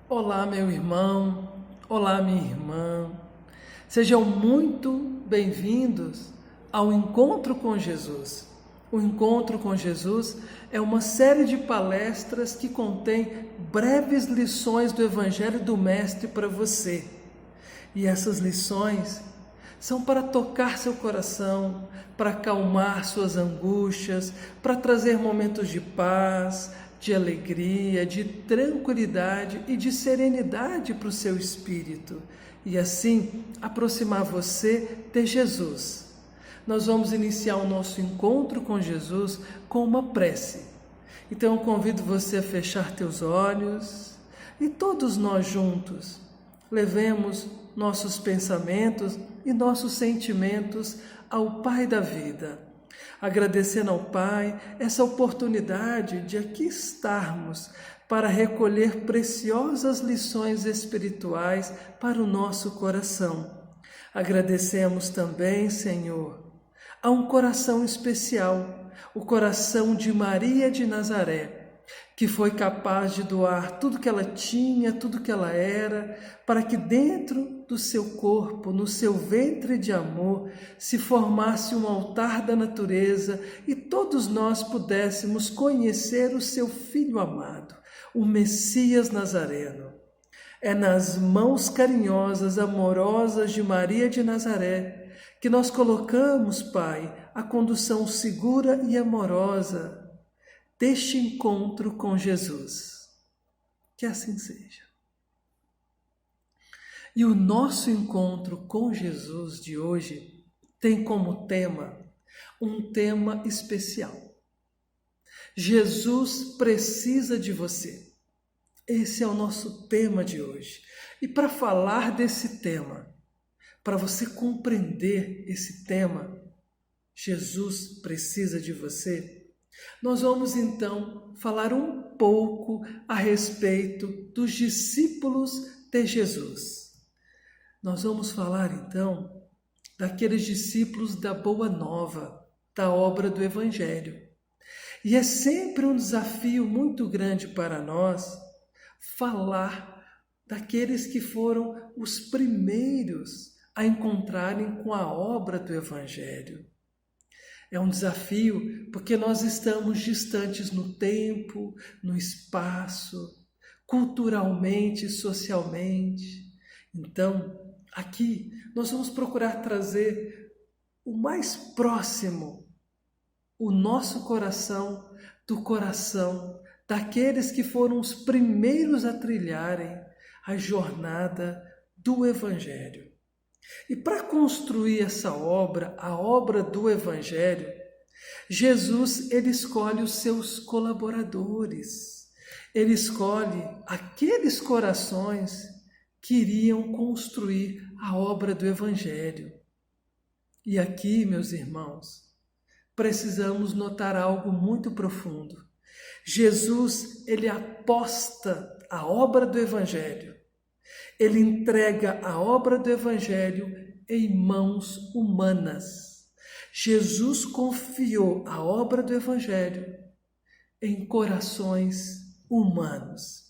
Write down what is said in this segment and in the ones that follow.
Olá, meu irmão, olá, minha irmã. Sejam muito bem-vindos ao Encontro com Jesus. O Encontro com Jesus é uma série de palestras que contém breves lições do Evangelho do Mestre para você. E essas lições são para tocar seu coração, para acalmar suas angústias, para trazer momentos de paz, de alegria, de tranquilidade e de serenidade para o seu espírito e assim aproximar você de Jesus. Nós vamos iniciar o nosso encontro com Jesus com uma prece. Então eu convido você a fechar teus olhos e todos nós juntos levemos nossos pensamentos e nossos sentimentos ao Pai da vida, agradecendo ao Pai essa oportunidade de aqui estarmos para recolher preciosas lições espirituais para o nosso coração. Agradecemos também, Senhor, a um coração especial, o coração de Maria de Nazaré, que foi capaz de doar tudo que ela tinha, tudo que ela era, para que dentro do seu corpo, no seu ventre de amor, se formasse um altar da natureza e todos nós pudéssemos conhecer o seu Filho amado, o Messias Nazareno. É nas mãos carinhosas, amorosas de Maria de Nazaré que nós colocamos, Pai, a condução segura e amorosa deste encontro com Jesus. Que assim seja. E o nosso encontro com Jesus de hoje tem como tema um tema especial. Jesus precisa de você. Esse é o nosso tema de hoje. E para falar desse tema, para você compreender esse tema, Jesus precisa de você, nós vamos então falar um pouco a respeito dos discípulos de Jesus. Nós vamos falar então daqueles discípulos da Boa Nova, da obra do Evangelho. E é sempre um desafio muito grande para nós falar daqueles que foram os primeiros a encontrarem com a obra do Evangelho. É um desafio porque nós estamos distantes no tempo, no espaço, culturalmente, socialmente. Então, aqui nós vamos procurar trazer o mais próximo o nosso coração do coração daqueles que foram os primeiros a trilharem a jornada do Evangelho. E para construir essa obra, a obra do Evangelho, Jesus ele escolhe os seus colaboradores. Ele escolhe aqueles corações que iriam construir a obra do Evangelho. E aqui, meus irmãos, precisamos notar algo muito profundo. Jesus, ele aposta a obra do Evangelho. Ele entrega a obra do Evangelho em mãos humanas. Jesus confiou a obra do Evangelho em corações humanos.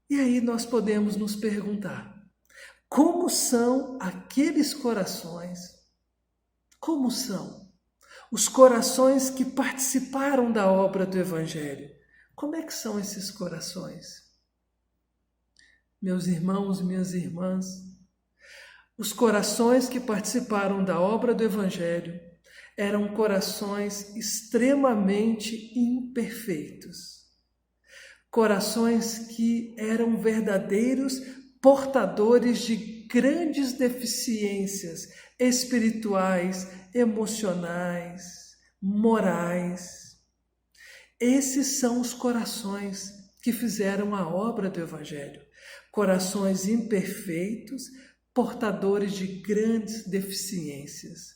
E aí nós podemos nos perguntar, como são aqueles corações? Como são os corações que participaram da obra do Evangelho? Como é que são esses corações? Meus irmãos, minhas irmãs, os corações que participaram da obra do Evangelho eram corações extremamente imperfeitos. Corações que eram verdadeiros portadores de grandes deficiências espirituais, emocionais, morais. Esses são os corações que fizeram a obra do Evangelho. Corações imperfeitos, portadores de grandes deficiências.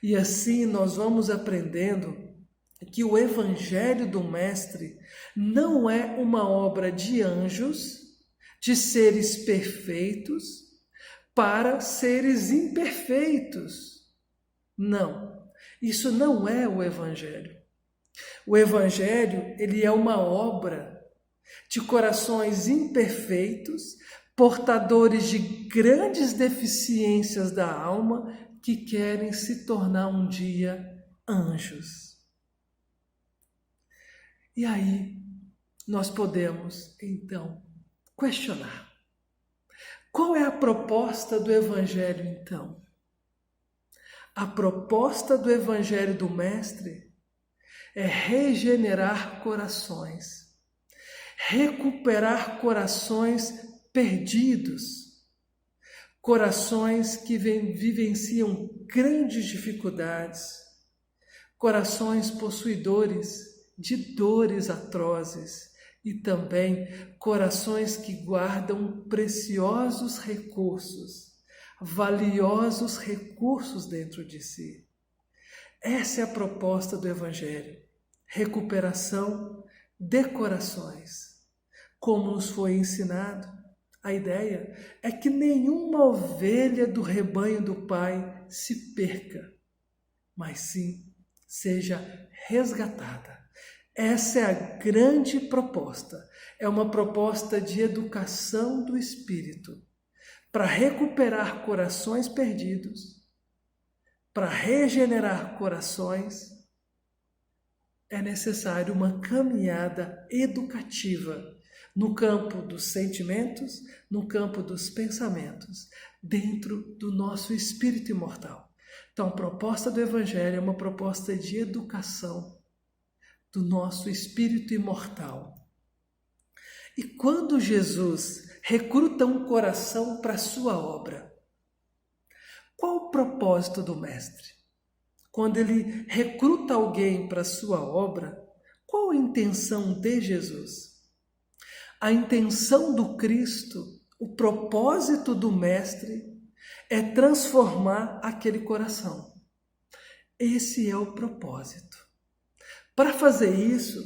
E assim nós vamos aprendendo que o Evangelho do Mestre não é uma obra de anjos, de seres perfeitos, para seres imperfeitos. Não, isso não é o Evangelho. O Evangelho, ele é uma obra de corações imperfeitos, portadores de grandes deficiências da alma, que querem se tornar um dia anjos. E aí nós podemos, então, questionar. Qual é a proposta do Evangelho, então? A proposta do Evangelho do Mestre é regenerar corações, recuperar corações perdidos, corações que vivenciam grandes dificuldades, corações possuidores de dores atrozes e também corações que guardam preciosos recursos, valiosos recursos dentro de si. Essa é a proposta do Evangelho, recuperação de corações. Como nos foi ensinado, a ideia é que nenhuma ovelha do rebanho do Pai se perca, mas sim seja resgatada. Essa é a grande proposta. É uma proposta de educação do espírito para recuperar corações perdidos, para regenerar corações. É necessário uma caminhada educativa no campo dos sentimentos, no campo dos pensamentos, dentro do nosso espírito imortal. Então, a proposta do Evangelho é uma proposta de educação do nosso espírito imortal. E quando Jesus recruta um coração para a sua obra, qual o propósito do Mestre? Quando ele recruta alguém para a sua obra, qual a intenção de Jesus? A intenção do Cristo, o propósito do Mestre, é transformar aquele coração. Esse é o propósito. Para fazer isso,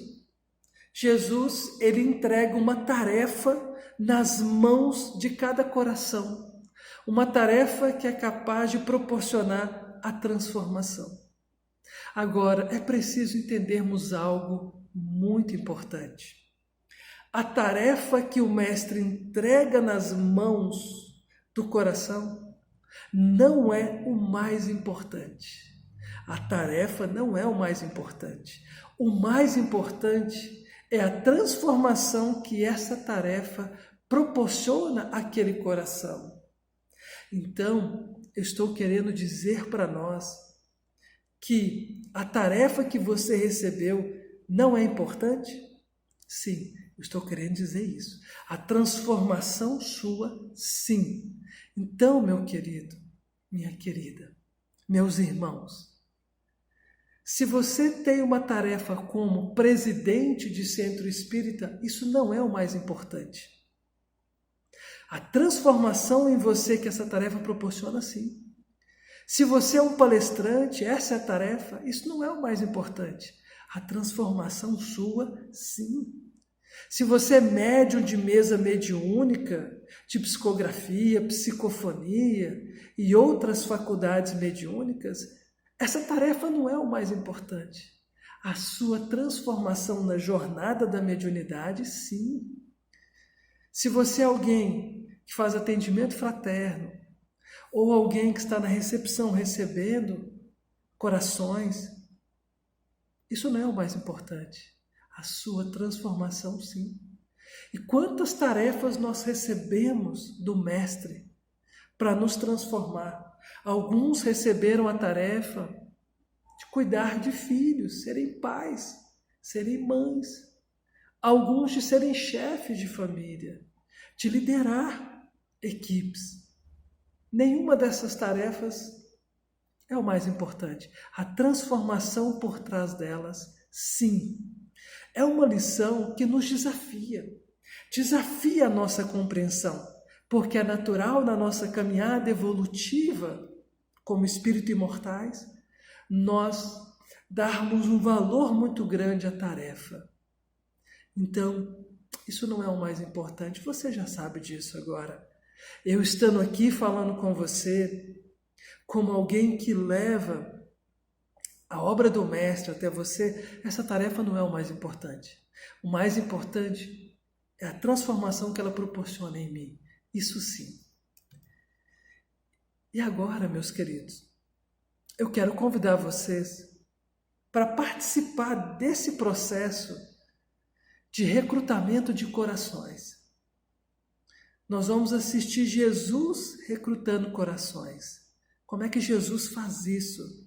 Jesus ele entrega uma tarefa nas mãos de cada coração. Uma tarefa que é capaz de proporcionar a transformação. Agora, é preciso entendermos algo muito importante. A tarefa que o Mestre entrega nas mãos do coração não é o mais importante. A tarefa não é o mais importante. O mais importante é a transformação que essa tarefa proporciona àquele coração. Então, eu estou querendo dizer para nós que a tarefa que você recebeu não é importante? Sim, eu estou querendo dizer isso. A transformação sua, sim. Então, meu querido, minha querida, meus irmãos, se você tem uma tarefa como presidente de centro espírita, isso não é o mais importante. A transformação em você que essa tarefa proporciona, sim. Se você é um palestrante, essa é a tarefa, isso não é o mais importante. A transformação sua, sim. Se você é médium de mesa mediúnica, de psicografia, psicofonia e outras faculdades mediúnicas, essa tarefa não é o mais importante. A sua transformação na jornada da mediunidade, sim. Se você é alguém que faz atendimento fraterno, ou alguém que está na recepção recebendo corações, isso não é o mais importante. A sua transformação, sim. E quantas tarefas nós recebemos do Mestre para nos transformar? Alguns receberam a tarefa de cuidar de filhos, serem pais, serem mães. Alguns de serem chefes de família, de liderar equipes. Nenhuma dessas tarefas é o mais importante. A transformação por trás delas, sim. É uma lição que nos desafia. Desafia a nossa compreensão, porque é natural na nossa caminhada evolutiva, como espírito imortais, nós darmos um valor muito grande à tarefa. Então, isso não é o mais importante, você já sabe disso agora. Eu estando aqui falando com você, como alguém que leva a obra do Mestre até você, essa tarefa não é o mais importante. O mais importante É a transformação que ela proporciona em mim. Isso sim. E agora, meus queridos, eu quero convidar vocês para participar desse processo de recrutamento de corações. Nós vamos assistir Jesus recrutando corações. Como é que Jesus faz isso?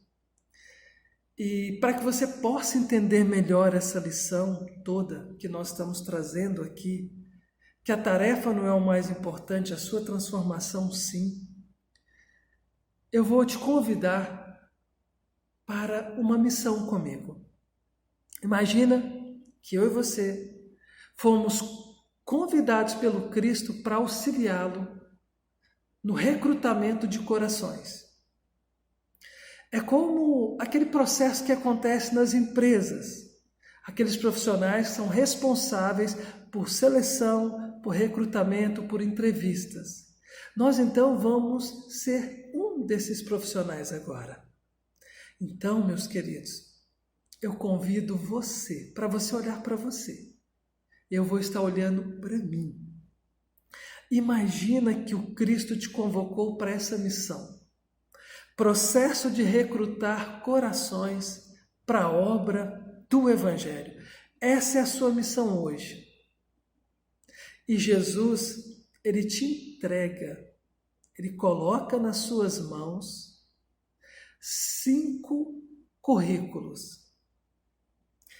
E para que você possa entender melhor essa lição toda que nós estamos trazendo aqui, que a tarefa não é o mais importante, a sua transformação sim, eu vou te convidar para uma missão comigo. Imagina que eu e você fomos convidados pelo Cristo para auxiliá-lo no recrutamento de corações. É como aquele processo que acontece nas empresas. Aqueles profissionais que são responsáveis por seleção, por recrutamento, por entrevistas. Nós então vamos ser um desses profissionais agora. Então, meus queridos, eu convido você, para você olhar para você. Eu vou estar olhando para mim. Imagina que o Cristo te convocou para essa missão. Processo de recrutar corações para a obra do Evangelho. Essa é a sua missão hoje. E Jesus, Ele te entrega, Ele coloca nas suas mãos 5 currículos,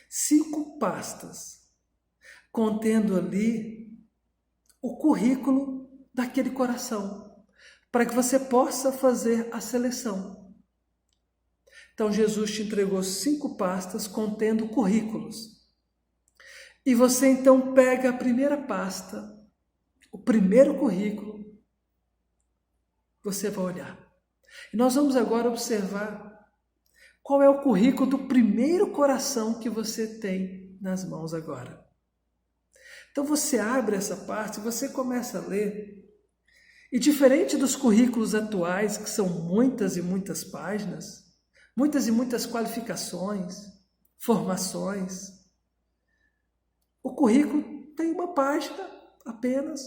5 pastas, contendo ali o currículo daquele coração, para que você possa fazer a seleção. Então Jesus te entregou 5 pastas contendo currículos. E você então pega a primeira pasta, o primeiro currículo, você vai olhar. E nós vamos agora observar qual é o currículo do primeiro coração que você tem nas mãos agora. Então você abre essa parte, você começa a ler. E diferente dos currículos atuais, que são muitas e muitas páginas, muitas e muitas qualificações, formações, o currículo tem uma página apenas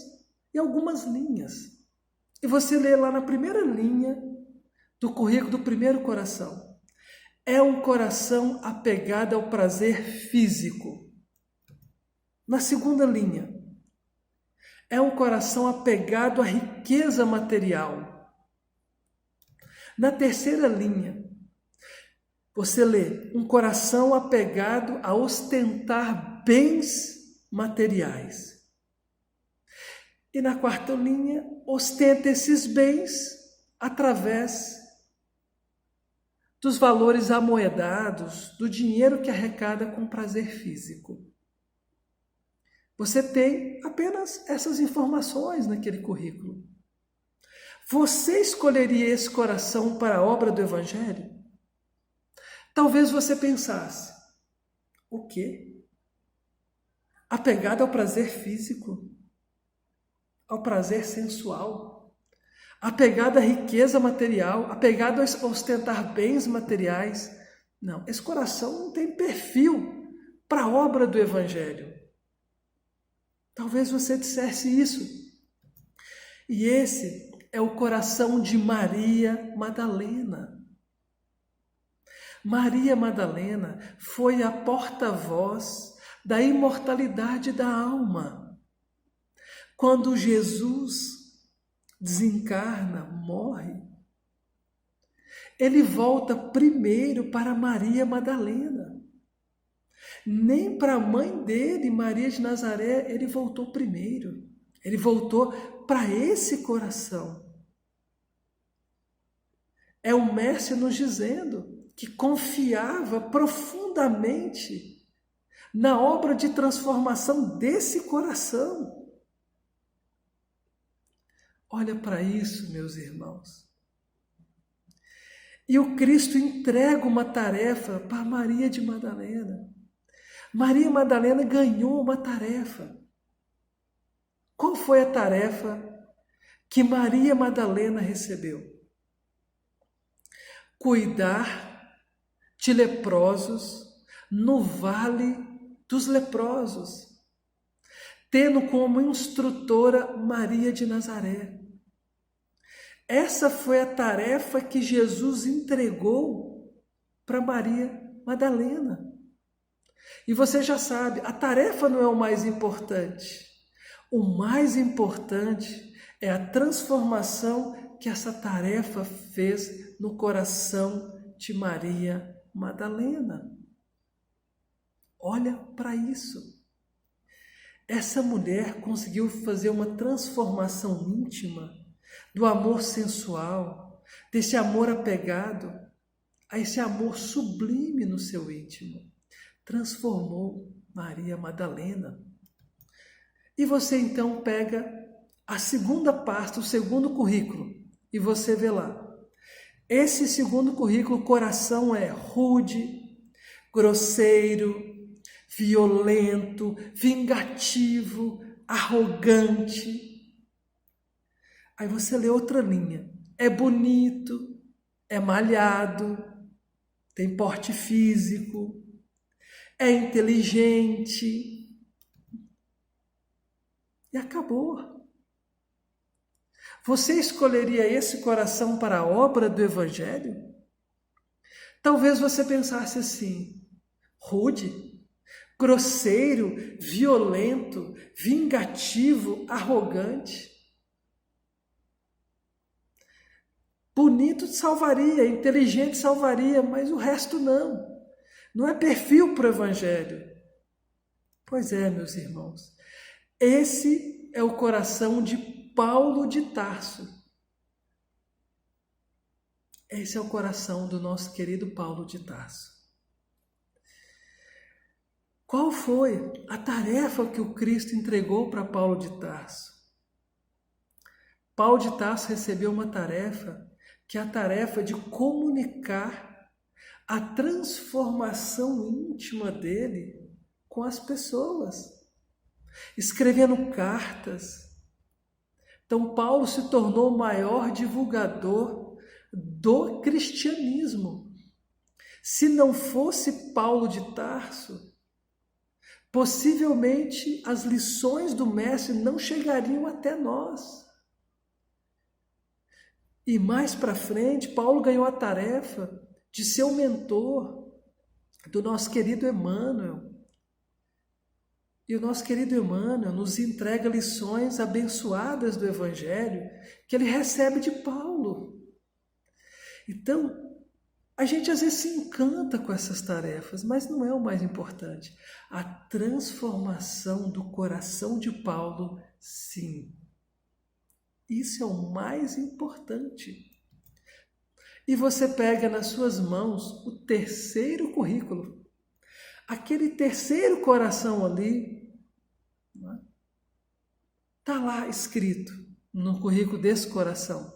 e algumas linhas. E você lê lá na primeira linha do currículo do primeiro coração. É um coração apegado ao prazer físico. Na segunda linha, é um coração apegado à riqueza material. Na terceira linha, você lê um coração apegado a ostentar bens materiais. E na quarta linha, ostenta esses bens através dos valores amoedados, do dinheiro que arrecada com prazer físico. Você tem apenas essas informações naquele currículo. Você escolheria esse coração para a obra do Evangelho? Talvez você pensasse, o quê? Apegado ao prazer físico, ao prazer sensual, apegado à riqueza material, apegado a ostentar bens materiais. Não, esse coração não tem perfil para a obra do Evangelho. Talvez você dissesse isso. E esse é o coração de Maria Madalena. Maria Madalena foi a porta-voz da imortalidade da alma. Quando Jesus desencarna, morre, ele volta primeiro para Maria Madalena. Nem para a mãe dele, Maria de Nazaré, ele voltou primeiro. Ele voltou para esse coração. É o mestre nos dizendo que confiava profundamente na obra de transformação desse coração. Olha para isso, meus irmãos. E o Cristo entrega uma tarefa para Maria de Madalena. Maria Madalena ganhou uma tarefa. Qual foi a tarefa que Maria Madalena recebeu? Cuidar de leprosos no vale dos leprosos. tendo como instrutora Maria de Nazaré. Essa foi a tarefa que Jesus entregou para Maria Madalena. E você já sabe, a tarefa não é o mais importante. O mais importante é a transformação que essa tarefa fez no coração de Maria Madalena. Olha para isso. Essa mulher conseguiu fazer uma transformação íntima do amor sensual, desse amor apegado, a esse amor sublime no seu íntimo. Transformou Maria Madalena. E você então pega a segunda parte, o segundo currículo, e você vê lá. Esse segundo currículo, o coração é rude, grosseiro, violento, vingativo, arrogante. Aí você lê outra linha. É bonito, é malhado, tem porte físico, é inteligente. E acabou. Você escolheria esse coração para a obra do Evangelho? Talvez você pensasse assim: rude, grosseiro, violento, vingativo, arrogante. Bonito salvaria, inteligente salvaria, mas o resto não. Não é perfil para o Evangelho. Pois é, meus irmãos. Esse é o coração de Paulo de Tarso. Esse é o coração do nosso querido Paulo de Tarso. Qual foi a tarefa que o Cristo entregou para Paulo de Tarso? Paulo de Tarso recebeu uma tarefa, que é a tarefa de comunicar a transformação íntima dele com as pessoas, escrevendo cartas. Então, Paulo se tornou o maior divulgador do cristianismo. Se não fosse Paulo de Tarso, possivelmente as lições do Mestre não chegariam até nós. E mais para frente, Paulo ganhou a tarefa de ser o mentor do nosso querido Emmanuel. E o nosso querido Emmanuel nos entrega lições abençoadas do Evangelho que ele recebe de Paulo. Então, a gente às vezes se encanta com essas tarefas, mas não é o mais importante. A transformação do coração de Paulo, sim. Isso é o mais importante. E você pega nas suas mãos o terceiro currículo. Aquele terceiro coração ali, está lá escrito no currículo desse coração.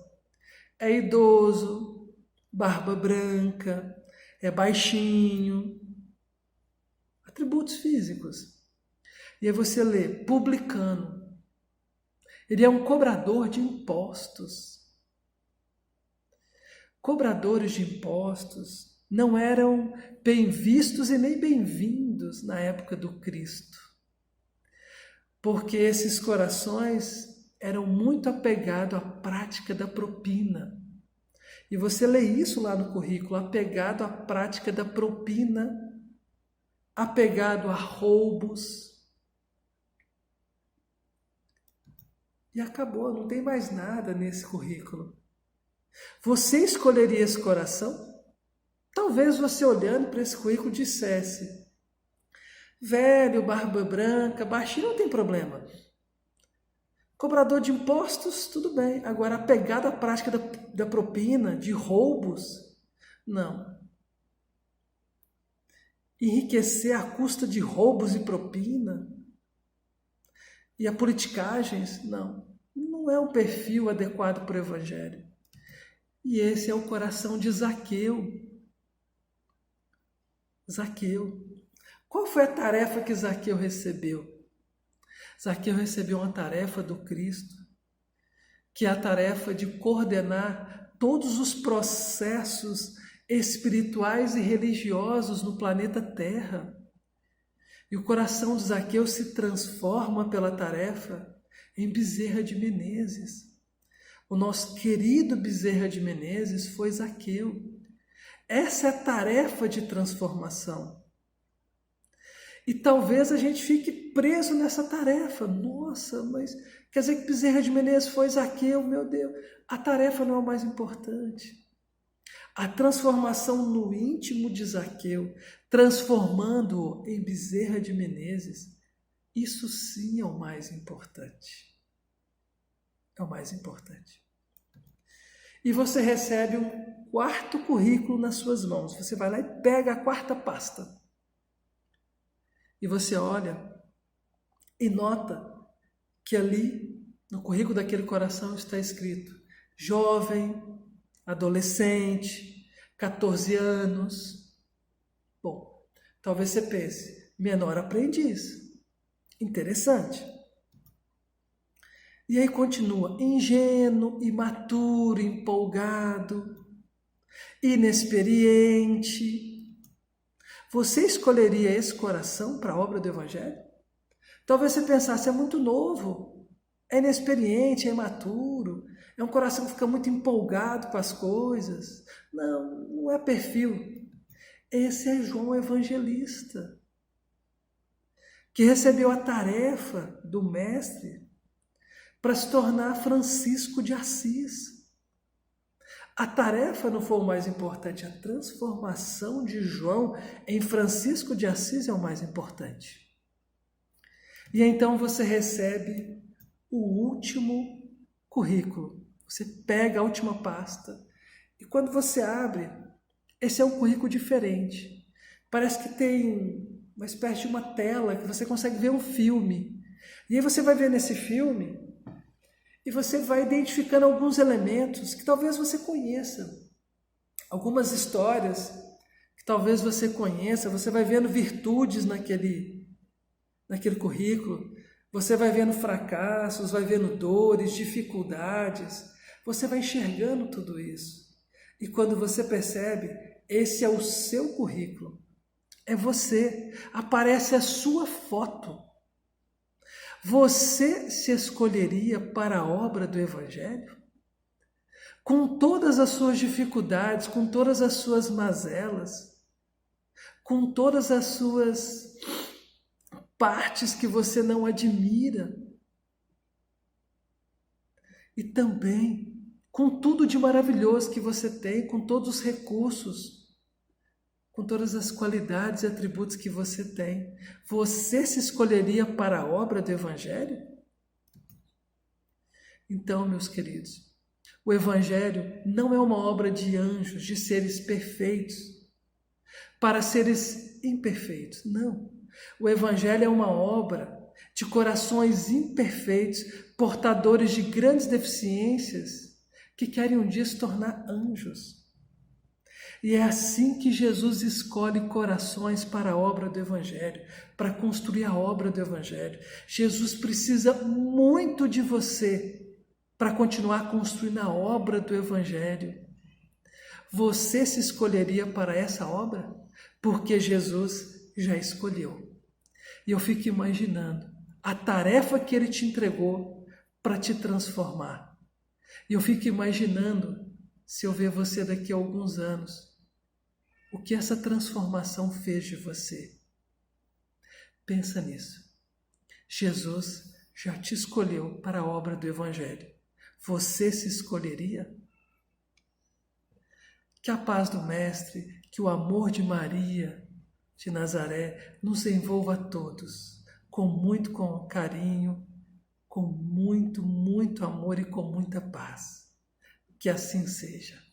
É idoso, barba branca, é baixinho, atributos físicos. E aí você lê, publicano. Ele é um cobrador de impostos. Cobradores de impostos não eram bem vistos e nem bem-vindos na época do Cristo, porque esses corações eram muito apegados à prática da propina. E você lê isso lá no currículo, apegado à prática da propina, apegado a roubos. E acabou, não tem mais nada nesse currículo. Você escolheria esse coração? Talvez você olhando para esse currículo dissesse: velho, barba branca, baixinho, não tem problema. Cobrador de impostos, tudo bem. Agora, apegado à prática da propina, de roubos, não. Enriquecer à custa de roubos e propina, e a politicagens, não. Não é um perfil adequado para o Evangelho. E esse é o coração de Zaqueu. Zaqueu. Qual foi a tarefa que Zaqueu recebeu? Zaqueu recebeu uma tarefa do Cristo, que é a tarefa de coordenar todos os processos espirituais e religiosos no planeta Terra. E o coração de Zaqueu se transforma pela tarefa em Bezerra de Menezes. O nosso querido Bezerra de Menezes foi Zaqueu. Essa é a tarefa de transformação. E talvez a gente fique preso nessa tarefa. Nossa, mas quer dizer que Bezerra de Menezes foi Zaqueu, meu Deus. A tarefa não é o mais importante. A transformação no íntimo de Zaqueu, transformando-o em Bezerra de Menezes, isso sim é o mais importante. É o mais importante. E você recebe um quarto currículo nas suas mãos. Você vai lá e pega a quarta pasta. E você olha e nota que ali, no currículo daquele coração, está escrito: jovem, adolescente, 14 anos. Bom, talvez você pense, menor aprendiz. Interessante. E aí continua: ingênuo, imaturo, empolgado, inexperiente. Você escolheria esse coração para a obra do Evangelho? Talvez você pensasse, é muito novo, é inexperiente, é imaturo, é um coração que fica muito empolgado com as coisas. Não, não é perfil. Esse é João Evangelista, que recebeu a tarefa do Mestre para se tornar Francisco de Assis. A tarefa não foi o mais importante, a transformação de João em Francisco de Assis é o mais importante. E então você recebe o último currículo. Você pega a última pasta e quando você abre, esse é um currículo diferente. Parece que tem uma espécie de uma tela que você consegue ver um filme. E aí você vai ver nesse filme e você vai identificando alguns elementos que talvez você conheça. Algumas histórias que talvez você conheça. Você vai vendo virtudes naquele currículo. Você vai vendo fracassos, vai vendo dores, dificuldades. Você vai enxergando tudo isso. E quando você percebe, esse é o seu currículo. É você. Aparece a sua foto. Você se escolheria para a obra do Evangelho? Com todas as suas dificuldades, com todas as suas mazelas, com todas as suas partes que você não admira, e também com tudo de maravilhoso que você tem, com todos os recursos, com todas as qualidades e atributos que você tem, você se escolheria para a obra do Evangelho? Então, meus queridos, o Evangelho não é uma obra de anjos, de seres perfeitos, para seres imperfeitos, não. O Evangelho é uma obra de corações imperfeitos, portadores de grandes deficiências, que querem um dia se tornar anjos. E é assim que Jesus escolhe corações para a obra do Evangelho, para construir a obra do Evangelho. Jesus precisa muito de você para continuar construindo a obra do Evangelho. Você se escolheria para essa obra? Porque Jesus já escolheu. E eu fico imaginando a tarefa que Ele te entregou para te transformar. E eu fico imaginando, se eu ver você daqui a alguns anos, o que essa transformação fez de você. Pensa nisso. Jesus já te escolheu para a obra do Evangelho. Você se escolheria? Que a paz do Mestre, que o amor de Maria de Nazaré nos envolva a todos, com muito carinho, com muito amor e com muita paz. Que assim seja.